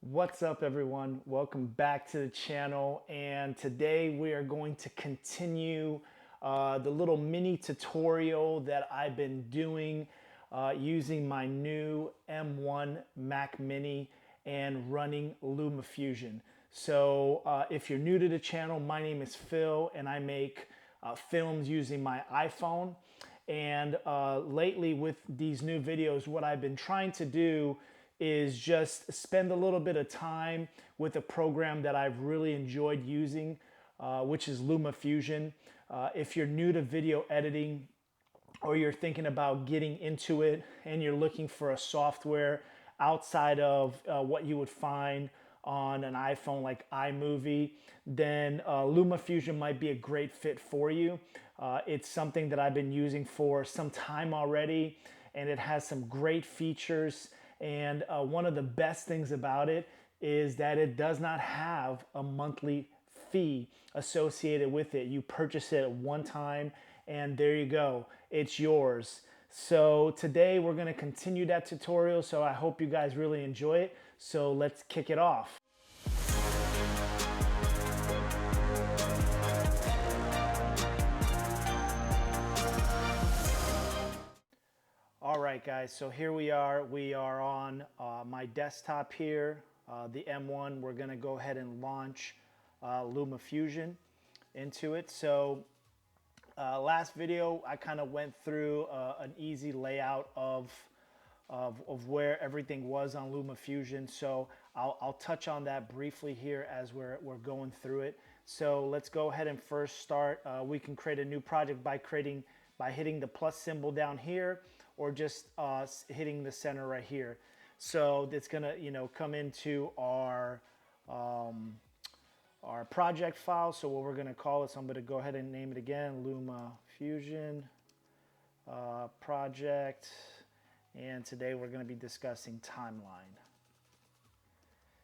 What's up, everyone? Welcome back to the channel, and today we are going to continue the little mini tutorial that I've been doing using my new M1 Mac Mini and running LumaFusion. So if you're new to the channel, my name is Phil and I make films using my iPhone. And lately with these new videos, what I've been trying to do is just spend a little bit of time with a program that I've really enjoyed using, which is LumaFusion. If you're new to video editing or you're thinking about getting into it and you're looking for a software outside of what you would find on an iPhone like iMovie, then LumaFusion might be a great fit for you. It's something that I've been using for some time already, and it has some great features. And one of the best things about it is that it does not have a monthly fee associated with it. You purchase it one time and there you go, it's yours. So today we're going to continue that tutorial, so I hope you guys really enjoy it. So let's kick it off. All right, guys, so here we are. We are on my desktop here, the M1. We're going to go ahead and launch LumaFusion into it. So last video, I kind of went through an easy layout of where everything was on LumaFusion. So I'll touch on that briefly here as we're going through it. So let's go ahead and first start. We can create a new project by hitting the plus symbol down here, or just hitting the center right here. So it's gonna come into our project file. So what we're gonna call it, so I'm gonna go ahead and name it again, LumaFusion project. And today we're gonna be discussing timeline.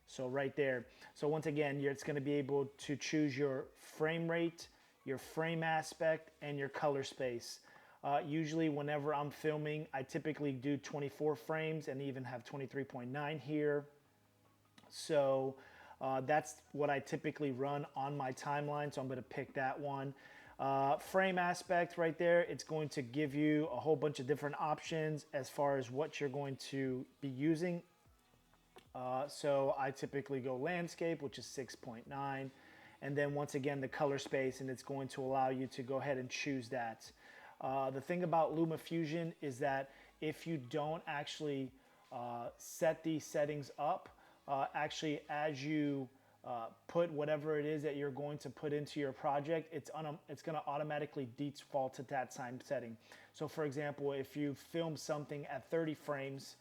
So right there. So once again, it's gonna be able to choose your frame rate, your frame aspect, and your color space. Usually whenever I'm filming, I typically do 24 frames and even have 23.9 here. So that's what I typically run on my timeline, so I'm going to pick that one. Frame aspect right there, it's going to give you a whole bunch of different options as far as what you're going to be using. So I typically go landscape, which is 6.9, and then once again the color space, and it's going to allow you to go ahead and choose that. The thing about LumaFusion is that if you don't actually set these settings up, actually as you put whatever it is that you're going to put into your project, it's going to automatically default to that same setting. So for example, if you film something at 30 frames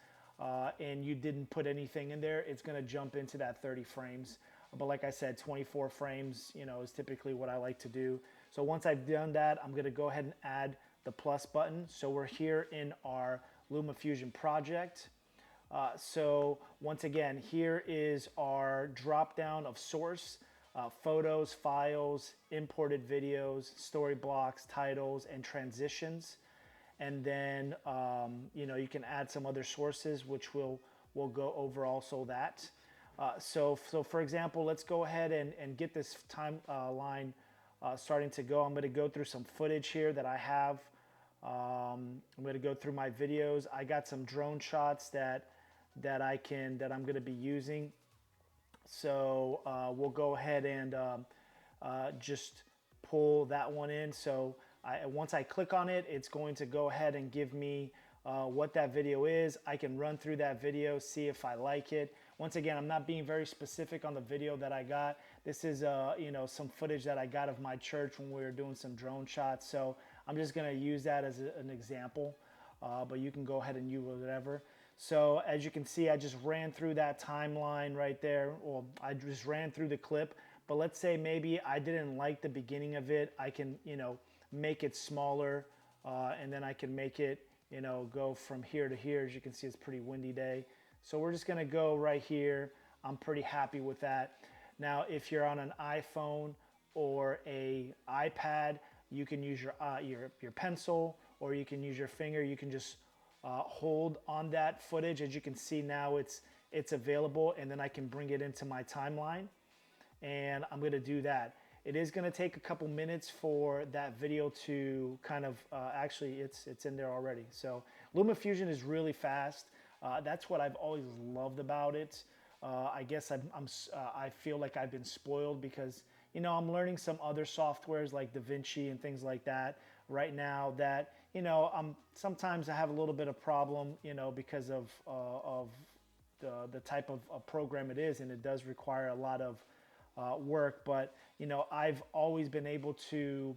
and you didn't put anything in there, it's going to jump into that 30 frames. But like I said, 24 frames, is typically what I like to do. So once I've done that, I'm going to go ahead and add the plus button. So we're here in our LumaFusion project. So once again, here is our drop down of source, photos, files, imported videos, story blocks, titles, and transitions. And then you can add some other sources, which we'll go over also that. So for example, let's go ahead and get this timeline starting to go. I'm going to go through some footage here that I have. I'm going to go through my videos. I got some drone shots that I'm going to be using. So we'll go ahead and just pull that one in. So once I click on it, it's going to go ahead and give me what that video is. I can run through that video, see if I like it. Once again, I'm not being very specific on the video that I got. This is some footage that I got of my church when we were doing some drone shots. So I'm just going to use that as an example, but you can go ahead and use whatever. So as you can see, I just ran through that timeline right there. Well, I just ran through the clip, but let's say maybe I didn't like the beginning of it. I can, make it smaller, and then I can make it, go from here to here. As you can see, it's a pretty windy day. So we're just going to go right here. I'm pretty happy with that. Now, if you're on an iPhone or a iPad, you can use your pencil, or you can use your finger. You can just hold on that footage. As you can see now, it's it's available, and then I can bring it into my timeline, and I'm going to do that. It is going to take a couple minutes for that video to kind of, actually it's in there already. So LumaFusion is really fast. That's what I've always loved about it. I guess I feel like I've been spoiled because, you know, I'm learning some other softwares like DaVinci and things like that right now that, you know, sometimes I have a little bit of problem, you know, because of the type of program it is, and it does require a lot of work. But, you know, I've always been able to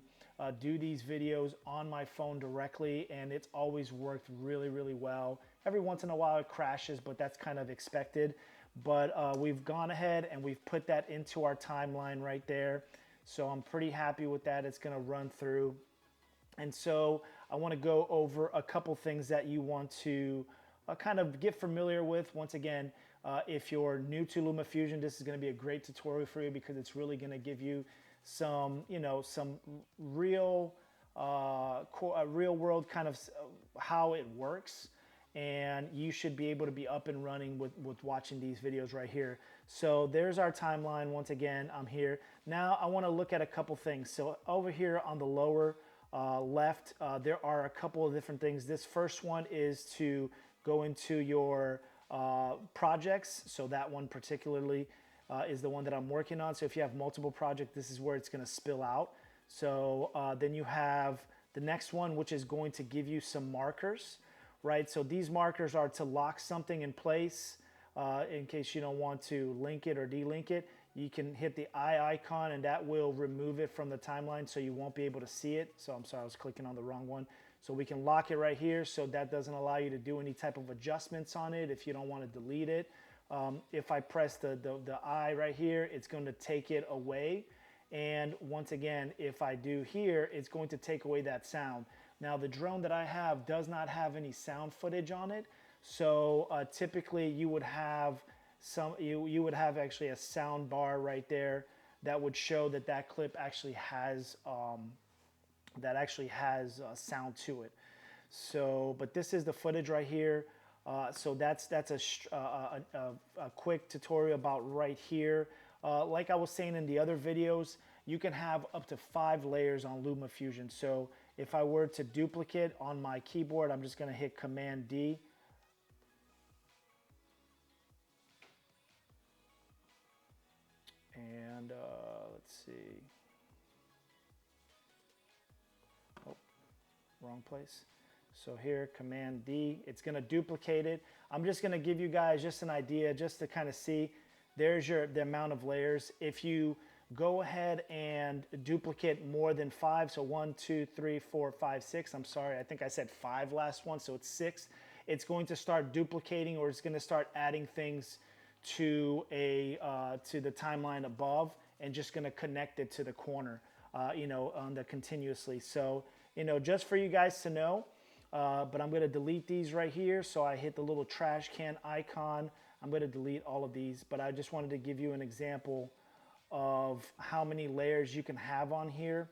do these videos on my phone directly, and it's always worked really, really well. Every once in a while it crashes, but that's kind of expected. But we've gone ahead and we've put that into our timeline right there. So I'm pretty happy with that. It's going to run through. And so I want to go over a couple things that you want to kind of get familiar with. Once again, if you're new to LumaFusion, this is going to be a great tutorial for you because it's really going to give you some, you know, some real, real world kind of how it works. And you should be able to be up and running with watching these videos right here. So there's our timeline. Once again, I'm here. Now I want to look at a couple things. So over here on the lower left, there are a couple of different things. This first one is to go into your projects. So that one particularly is the one that I'm working on. So if you have multiple projects, this is where it's going to spill out. So then you have the next one, which is going to give you some markers. Right, so these markers are to lock something in place in case you don't want to link it or delink it. You can hit the eye icon and that will remove it from the timeline so you won't be able to see it. So I'm sorry, I was clicking on the wrong one. So we can lock it right here, so that doesn't allow you to do any type of adjustments on it if you don't want to delete it. If I press the eye right here, it's going to take it away. And once again, if I do here, it's going to take away that sound. Now the drone that I have does not have any sound footage on it, so typically you would have you would have actually a sound bar right there that would show that that clip actually has sound to it. So, but this is the footage right here. So that's a quick tutorial about right here. Like I was saying in the other videos, you can have up to 5 layers on LumaFusion. So if I were to duplicate on my keyboard, I'm just going to hit Command D. And let's see. Oh, wrong place. So here, Command D, it's going to duplicate it. I'm just going to give you guys just an idea, just to kind of see. There's the amount of layers. If you go ahead and duplicate more than 5, so 1, 2, 3, 4, 5, 6. I'm sorry, I think I said 5 last one, so it's 6. It's going to start duplicating, or it's going to start adding things to to the timeline above, and just going to connect it to the corner, you know, on the continuously. So, you know, just for you guys to know. But I'm going to delete these right here. So I hit the little trash can icon. I'm going to delete all of these, but I just wanted to give you an example of how many layers you can have on here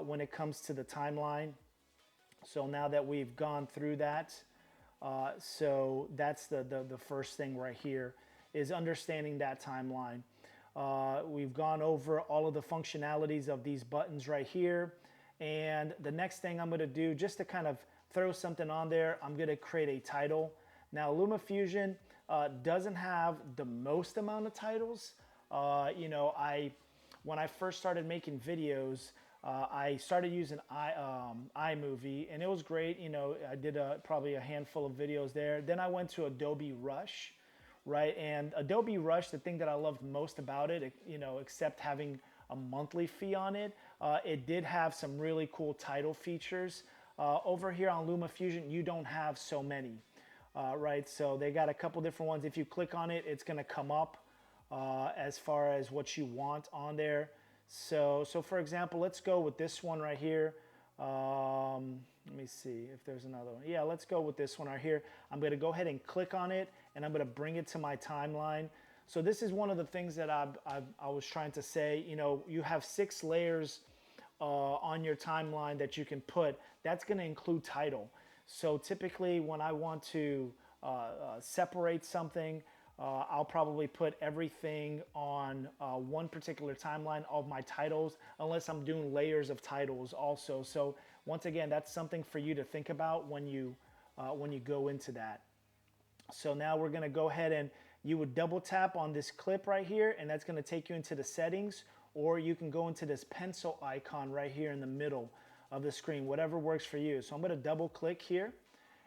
when it comes to the timeline. So now that we've gone through that, so that's the first thing right here, is understanding that timeline. We've gone over all of the functionalities of these buttons right here. And the next thing I'm going to do, just to kind of throw something on there, I'm going to create a title. Now LumaFusion doesn't have the most amount of titles. You know, when I first started making videos, I started using iMovie, and it was great. You know, I did probably a handful of videos there. Then I went to Adobe Rush, right? And Adobe Rush, the thing that I loved most about it, you know, except having a monthly fee on it, it did have some really cool title features. Over here on LumaFusion, you don't have so many, right? So they got a couple different ones. If you click on it, it's going to come up as far as what you want on there. So for example, let's go with this one right here. Let me see if there's another one. Yeah, let's go with this one right here. I'm going to go ahead and click on it, and I'm going to bring it to my timeline. So this is one of the things that I was trying to say. You know, you have 6 layers on your timeline that you can put. That's going to include title. So typically when I want to separate something, I'll probably put everything on one particular timeline of my titles, unless I'm doing layers of titles also. So once again, that's something for you to think about when you go into that. So now we're going to go ahead and you would double tap on this clip right here, and that's going to take you into the settings, or you can go into this pencil icon right here in the middle of the screen, whatever works for you. So I'm going to double click here,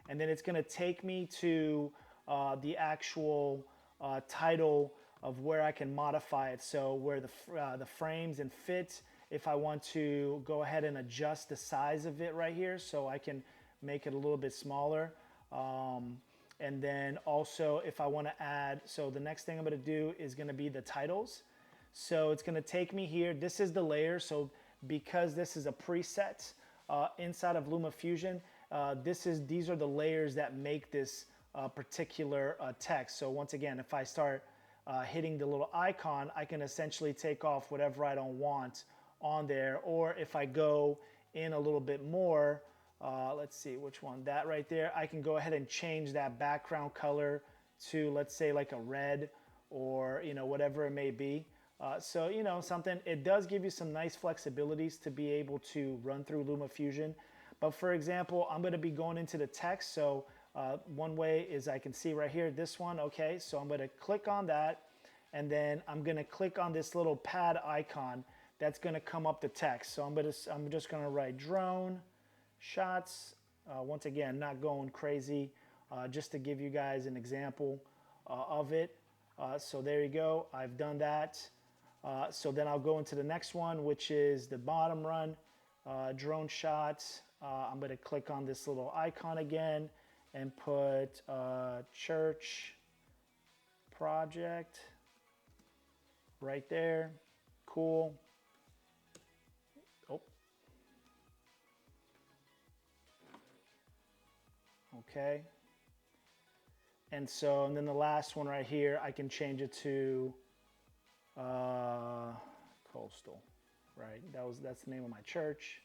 and then it's going to take me to the actual title of where I can modify it. So where the frames and fit, if I want to go ahead and adjust the size of it right here, so I can make it a little bit smaller. And then also if I want to add, so the next thing I'm going to do is going to be the titles. So it's going to take me here. This is the layer. So because this is a preset inside of LumaFusion, these are the layers that make this particular text. So once again, if I start hitting the little icon, I can essentially take off whatever I don't want on there. Or if I go in a little bit more, let's see which one, that right there, I can go ahead and change that background color to, let's say, like a red, or whatever it may be. So something, it does give you some nice flexibilities to be able to run through LumaFusion. But for example, I'm going to be going into the text. So one way is I can see right here, this one. Okay, so I'm going to click on that, and then I'm going to click on this little pad icon that's going to come up the text. So I'm just going to write drone shots. Once again, not going crazy, just to give you guys an example of it. So there you go, I've done that. So then I'll go into the next one, which is the bottom run, drone shots. I'm going to click on this little icon again and put church project right there. Cool. Oh. Okay. And then the last one right here, I can change it to coastal, right? That's the name of my church.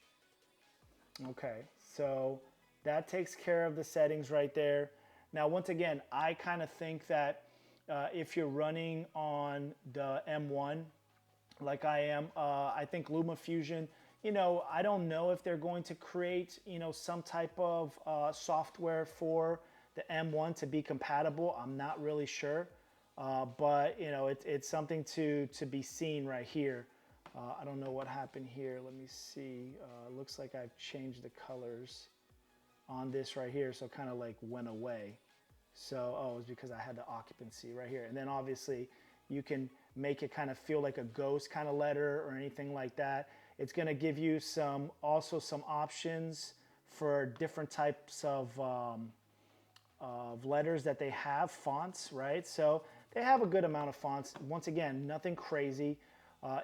Okay, so that takes care of the settings right there. Now, once again, I kind of think that if you're running on the M1, like I am, I think LumaFusion, I don't know if they're going to create, some type of software for the M1 to be compatible. I'm not really sure, but it's something to be seen right here. I don't know what happened here. Let me see. Looks like I've changed the colors on this right here, so it kind of like went away. So, it's because I had the occupancy right here. And then obviously you can make it kind of feel like a ghost kind of letter or anything like that. It's going to give you also some options for different types of letters that they have, fonts, right? So they have a good amount of fonts. Once again, nothing crazy.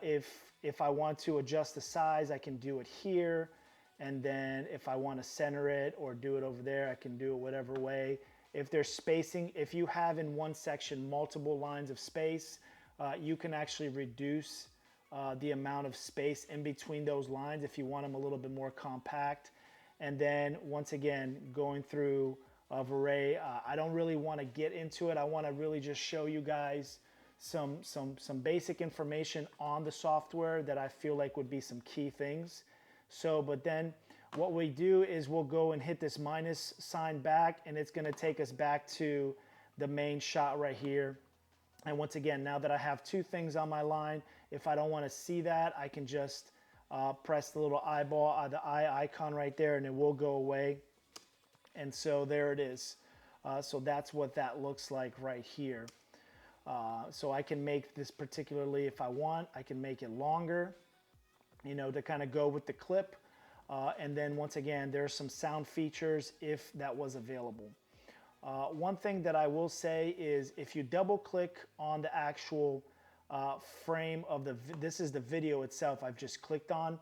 If I want to adjust the size, I can do it here. And then if I want to center it or do it over there, I can do it whatever way. If there's spacing, if you have in one section multiple lines of space, you can actually reduce the amount of space in between those lines if you want them a little bit more compact. And then once again, going through of array, I don't really want to get into it. I want to really just show you guys some basic information on the software that I feel like would be some key things. So, but then what we do is we'll go and hit this minus sign back, and it's going to take us back to the main shot right here. And once again, now that I have two things on my line, if I don't want to see that, I can just press the little eyeball, the eye icon right there, and it will go away. And so there it is. So that's what that looks like right here. So I can make this particularly, if I want, I can make it longer, to kind of go with the clip. And then once again, there's some sound features if that was available. One thing that I will say is if you double click on the actual frame of this is the video itself I've just clicked on.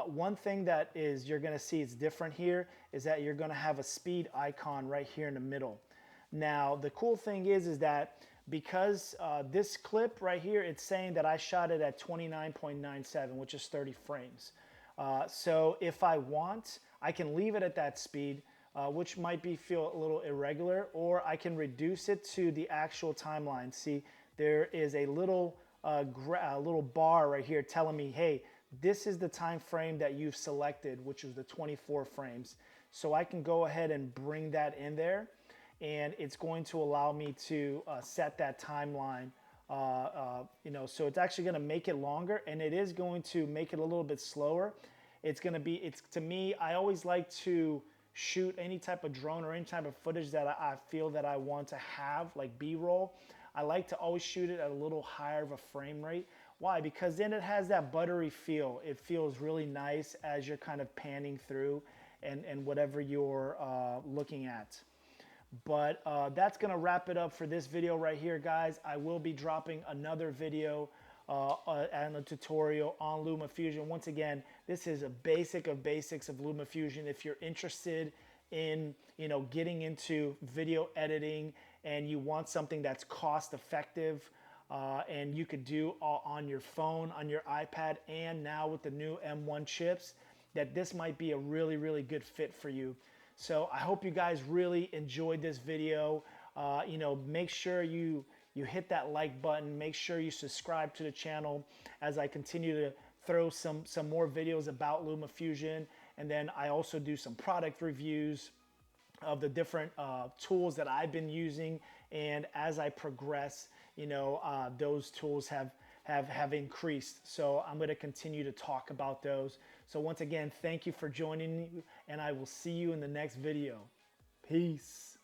One thing that is you're going to see is different here is that you're going to have a speed icon right here in the middle. Now, the cool thing is that because this clip right here, it's saying that I shot it at 29.97, which is 30 frames. So if I want, I can leave it at that speed, which might feel a little irregular, or I can reduce it to the actual timeline. See, there is a little bar right here telling me, hey, this is the time frame that you've selected, which is the 24 frames. So I can go ahead and bring that in there, and it's going to allow me to set that timeline. So it's actually going to make it longer, and it is going to make it a little bit slower. To me, I always like to shoot any type of drone or any type of footage that I feel that I want to have, like B-roll. I like to always shoot it at a little higher of a frame rate. Why? Because then it has that buttery feel. It feels really nice as you're kind of panning through and whatever you're looking at. But that's going to wrap it up for this video right here, guys. I will be dropping another video and a tutorial on LumaFusion. Once again, this is a basic of basics of LumaFusion. If you're interested in getting into video editing and you want something that's cost effective and you could do on your phone, on your iPad, and now with the new M1 chips, that this might be a really, really good fit for you. So I hope you guys really enjoyed this video. Make sure you hit that like button. Make sure you subscribe to the channel as I continue to throw some more videos about LumaFusion. And then I also do some product reviews of the different tools that I've been using. And as I progress, those tools have increased. So I'm going to continue to talk about those. So once again, thank you for joining me, and I will see you in the next video. Peace.